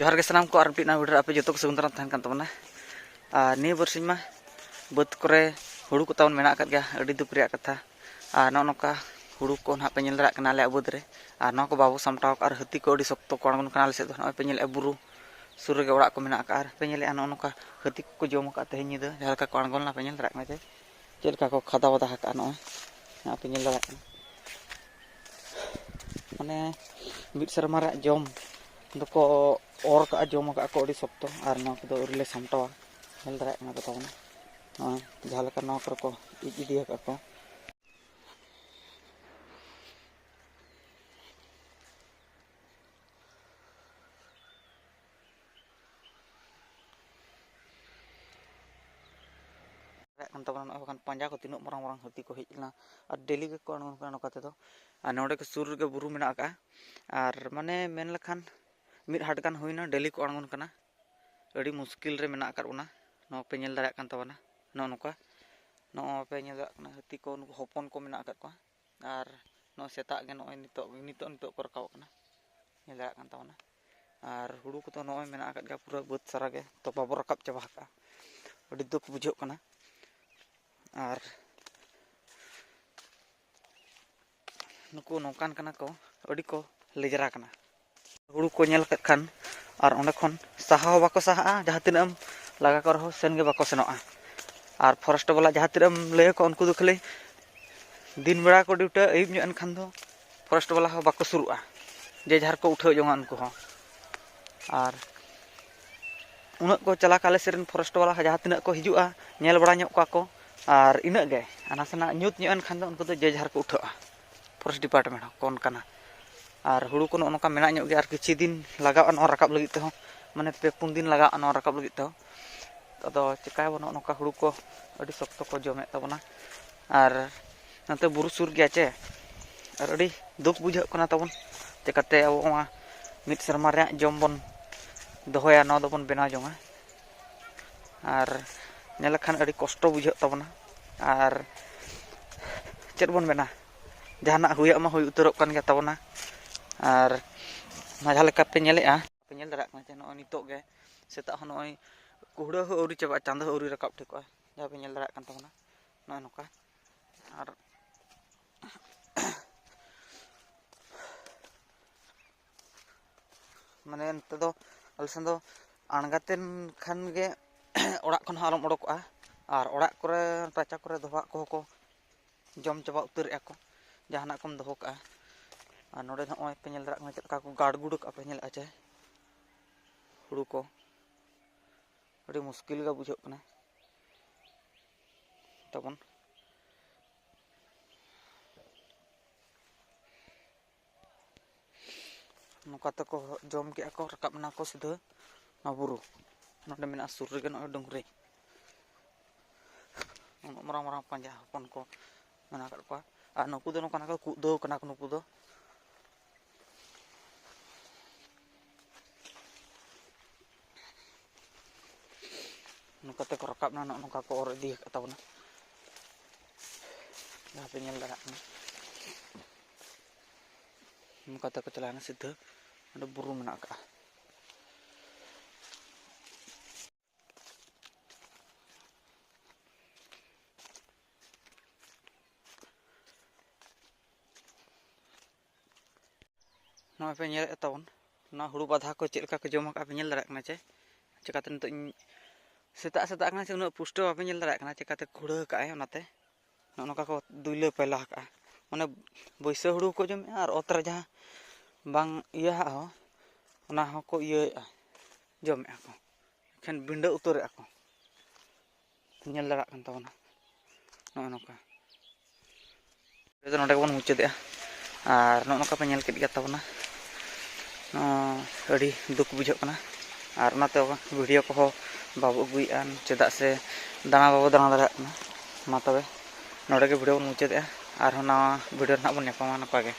जोहार के सानाम को आर मिट्टी वीडियो आपे जो सगुन दाराम तहन कान तबना निया बरसिन मा बद करे हुड़ू को तावन मेना गया अड़ी दुख रिया कथा नौका हुड़ू को ना पे नेल दारा कना ले बद रे न को बाबू सामटाव और हाथी को अड़ी शक्त को आंगन कना से पे नेल बुरु सुर गे ओड़ा को मेना कार पे नेल नौका हाथी को जम का तेहन निदा जहाँ को आंगन ना पे नेल दारा कना चेलका को खादा वादा हका ना पे नेल दारा माने मिट शर्मा जम दको और का जम का को अड़ी शक्त और ना को उरले सामटावा नेल दारा कना बतावना जहाँ लेका नौ को इदी को पंजा को तीन मारंग मारंग हाथी को हजना और डेली के नौका नोड़े के सुर के बुरु मेना और माने मेन लेखान मिट हाट गान होइना डेली को आंगन कना अड़ी मुश्किल रे मेना बोना नौ पे नेल दारा कान तबना नौका नौ पे नेल दारा हाथी को हपन को मेना को और नौ सेता गे नौ नितो को रकाव कना नेल दारा कान तबना और हुड़ू को तो नौ मेना गया पूरा बद सारा गे तो बाबो रकाब चाबा का अड़ी दुख बुझो कना और नुको नौकान कना को अड़ी को लेजरा कना हुड़ू को नेल खान और ओंडे खन साहा बाको साहा जहाँ तीनम लगा को रहो सेन गे बाको सेनोआ और फरेस्ट वाला जहाँ तीनम लय को उनको दो खाली दिन बेड़ा को ड्यूटा अयुब ᱧᱚᱜ एन खान दो फरेस्ट वाला हो बाको सुरुआ जे जहार को उठाव जोंगा उनको हो और उनक को चला काले सेरन फरेस्ट वाला जहाँ तीन को हिजुआ नेल बड़ा ᱧᱚᱜ को और इनक गे नासेना ᱧᱩᱛ ᱧᱚᱜ एन खान दो उनको जे जहार को उठावा फरेस्ट डिपार्टमेंट कोन कना और हुड़ू को नौका मेना ᱧᱚᱜ गे और किछि दिन लगा न रकाब लगित ते हो माने पे पुन दिन लगा न रकाब लगित ते तो चिकाबो नौका हुड़ू को अड़ी शक्त को जमे तबना और नते बुरु सुर गया चे और अड़ी दुख बुझे कना तबन चिकाते अब मिट शर्मा रे जम बन दोहया न दबन बेना जोंगा और नेल खान अड़ी कष्ट बुझे तबना और चेद बन बेना जहाना हुया मा हुई उतरक कान गया तबना और जहाँ लेका पे नेलेआ पे नेल दारा कना नो नितो गे सेता हो नय कुहड़ा हो औरी चाबा चांदो औरी रकाब ठेकोआ जहाँ पे नेल दारा कान तबना नय नोका और माने नते दो अलसन दो आणगातेन खान गे ओड़ा खन आलम ओडकोआ और ओड़ा करे राचा करे दोहा को जम चाबा उतर को जहाना कम दोहो का और नोड़े नॉय पे नेल दारा चेका को गाड़ गुड़ का पे नेल आचे हुड़ू को अड़ी मुश्किल गा बुझो कना तबन नौका तको जम के को रकाब ना को सीधा ना बुरु नोडे मेना सुर रे न डोंगरे मारंग मारंग पंजा हपन को मेना को और नुकु दो नौका को कुदो कना को नुकु दो नुका को रकाब ना नौका को और इदी तबना जहाँ पे नेल दारा नुका को चलाना सीधा अरे बुरु मेना का नॉय पे नेल तबन ना हुड़ू बाधा को चेलका को जम का पे नेल दारा चे चिकाते नितो सेता सेता कना से उन पुष्ट बापे नेल दारा कना चिकाते खुड़ा काए ओनाते नौका को दुइले पहला का माने बैसा हुड़ू को जमे और ओतरे जहाँ बांग इया हो ओना हो को इया जमे को एखन बिंडा उतरे को नेल दारा कान तबना नौका नोडे बन मुचादे और नौका पे नेल केद गया तबना अड़ी दुख बुझो कना और नाते वीडियो को बाबू अगुआ चेदा से दाना बाबू दाना दारा मा तबे नोड़े के वीडियो बन मुचादे और ना वीडियो ना बन नपामा नपा गे।